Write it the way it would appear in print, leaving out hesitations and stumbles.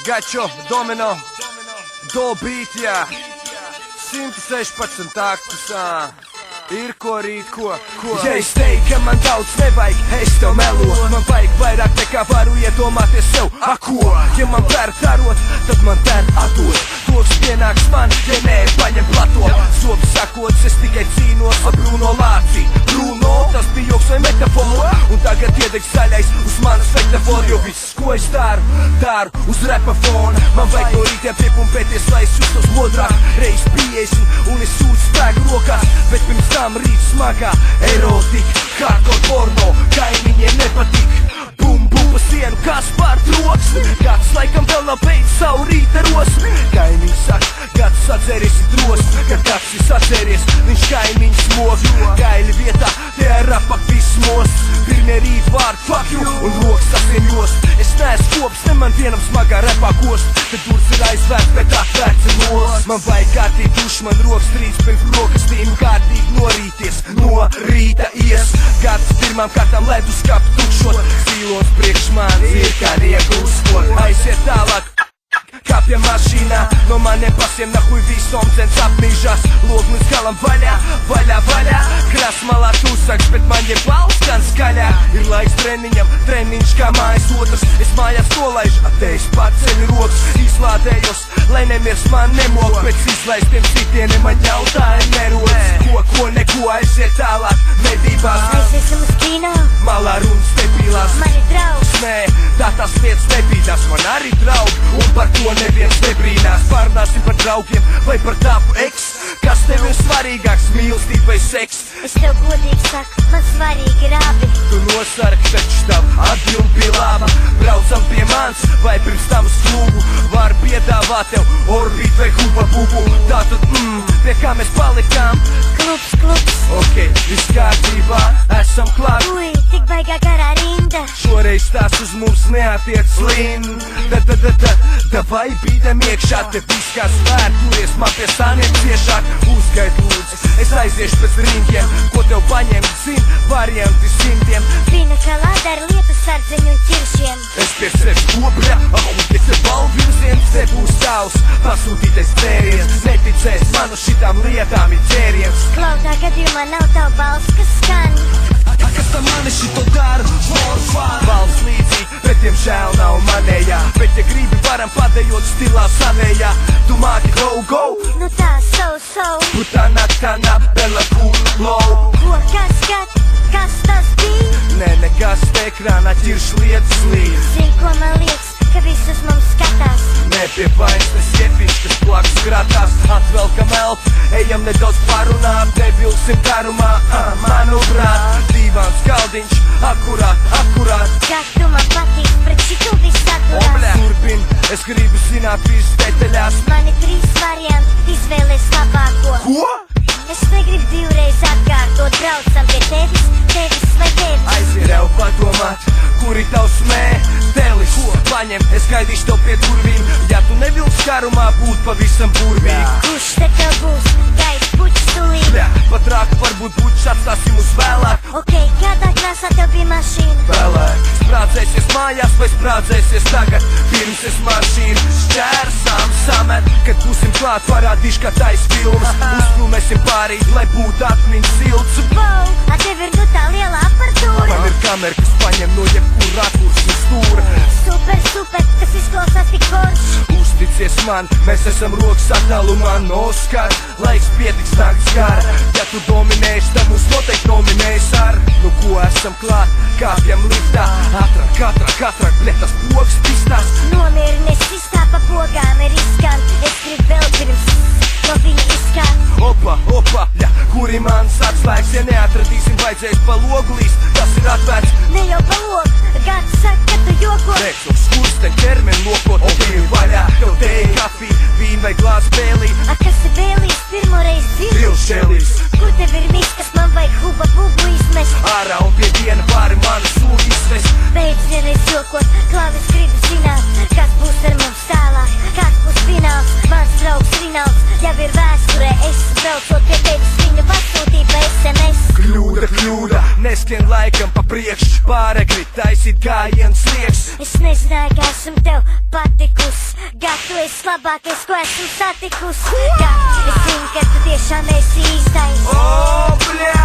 Gačo, domino, dobīt, jā. 116 taktus, ir ko rīt, ko. Ja es teiktu, ka man daudz nevajag, es tev melotu. Man vajag vairāk nekā varu iedomāties sev, ko. Ja man pērk tarot, tad man ter atdot. Doks pienāks man, ja nē, paņem plato. Sobi sakots, es tikai cīnos ar Bruno Lāci. Bruno, tas bija joks vai metafora. Un tagad iedeg zaļais uz manas metaforu. Jo viss, ko es daru uz repa fona. Man vajag no rītiem piepumpēties, lai es justos modrāk. Reiz 50 un es sūdzu spēku rokās. Bet pirms tam rīt smagā erotika, hardcore porno, kaimiņiem nepatīk. Bum, bum, pa sienu, kas pār troksni. Gads laikam vēl nav beidz savu rīta rosmi. Kaimiņi saka, gads sacēries ir drosmi. Kad gads ir sacēries, viņš kaimiņi smog. Gaili vietā, tie ir apak vismos. Pirmie rīt vārdi fuck you un rokas sasien jost. Es neesmu kops, ne man vienam smagā repā kost. Kad durs ir aizvērts, bet atvērts ir nos. Man vajag kārtīgi duši, man rokas trīc pirms brokastīm. Kārtīgi norīties, no rīta ies. Gads pirmām kārtām leduskapu tukšot. Sīlons priekš manis ir kā rieka uzskot. Aiziet tālāk, kāpjam mašīnā. No maniem pasiem nahuj visom cens apmīžās. Log līdz galam vaļā, vaļā, vaļā. Kras malā tūsaks, bet man jeb balss gan skaļā. Ir laiks treniņam, treniņš kā mājas otrs. Es mājās nolaižu, atējis paceļu rokas. Izlādējos, lai nemirs man nemok. Pēc izlaistiem sitieniem man jautājumi nerodas. Ko, neko, aiziet tālāk, medībās. Aiziesim uz kino, malā runas nepīlās. mani draugs. Nē, tā tās lietas nebīdās, man arī draugi. Un par to neviens nebrīnās. Pārnāsim par draugiem vai par tapu eks. Kas tev ir svarīgāks, mīlestība vai seks? Es tev godīgi saku, man svarīgi ir abi. Tu nosarki, taču tav atbildi bija laba. Braucam pie mans vai pirms tam uz klubu. Var piedāvāt tev orbīt vai huba bubu. Tātad, pie kā mēs palikām? Klubs, klubs. Ok, viss kārtībā, esam klāt. Ui, tik baigā garā rinda. Šoreiz tās uz mums neatiec slin. Davai bīdam iekšā, te viss kā svērt. Turies man pie sāniem ciešāk. Uzgaid lūdzu, es aiziešu pēc ringiem. Ko tev paņemt, zin, varianti simtiem. Pina kalāda ar lietu sardzeņu un ķiršiem. Es pie sevis kopļa, ja te balvirziens, te būs tavs pasūtītais dzēriens. Neticēs manu šitām lietām ir ķēriens. Klautā gadījumā nav tavu balss, kas skan. Kas tam mani šito dara? Valsts līdzīgi, bet diemžēl nav manējā. Bet ja gribi varam padējot stilā savējā. Tu māki go, Nu tā, so. Putana, bella kulo. Ko, kas tas bija? Nē, nekas te ekrānā ķirš lietas līdz. Zin, ko man liekas, ka visus mums skatās. Ne pie vainas, tas iepiņš, kas plaks skratās. Atvelkam elpu, ejam nedaudz parunāt. Nevilsim karumā, manuprāt. Dīvāns galdiņš, akurāt. Kā tu man patīk, pret šitu viss atturās. Turpin, es gribu zināt visu detaļās. Man ir 3 varianti, izvēlies labāko. Ko? Es negribu divreiz atkārtot, braucam pie tevis vai tevis. Aiziet jau padomāt, kuri tavs mētelis. Paņem, es gaidīšu tev pie durvīm. Ja tu nevilks karumā būt pavisam burvīgi. Kurš te tev būs? Gaisa puķis tulīt. Patrāk varbūt puķis atstāsim uz vēlāk. Ok, kādā krāsā tev bija mašīna? Vēlāk, sprādzēsies mājās vai sprādzēsies tagad. Pirms es mašīnu šķērsām samet. Kad būsim klāt, parādīšu, kā tais filmas. Uzfilmēsim pārīt, lai būtu atmiņas silts. Wow, a tev ir nu tā liela aparatūra. Man ir kamera, kas paņem no jebkur rakursu stūra. Super, tas izklausās tik forši. Uzticies man, mēs esam rokas attālumā no skar. Laiks pietiks nakts gara. Ja tu dominēsi, tad mums noteikti nominēs ar. Nu ko esam klāt, kāpjam liftā. Katrāk, bļet tas pogas pistās. Nomierinies sistā pa pogām ir izskan. Es gribu vēl pirms no viņa izskāt. Opa, kuri mans atslēgs. Ja neatradīsim, vajadzēs pa logu līst. Tas ir atvērts. Ne jau pa logu, gads saka, ka tu joko. Nec uz skursten ķermeni lokot. Ok, vaļā, tev teja, kafija, vīna vai glāz bēlī. A kas ir bēlīs, pirmoreiz dzird? Vilšēlīs. Kur tev ir viss, kas man vajag huba bubu izmest? Ārā un pie diena pāri manu sūdu izvest. Beidz vienreiz jokot, klāvis gribu zināt, kas būs ar mums tālāk, kāds būs fināls. Mans draugs Rinalds jau ir vēsturē, es braucot pie tevis viņu pasūtīju pa SMS. Kļūda, neskrien laikam pa priekš, pārekrit taisnība. it gājiens liekas. Es nezināju, ka esmu tev patikus. Gat, tu esi labākais, ko esmu satikus. Gat, es zinu, ka tu tiešām esi īstais. O, bļā!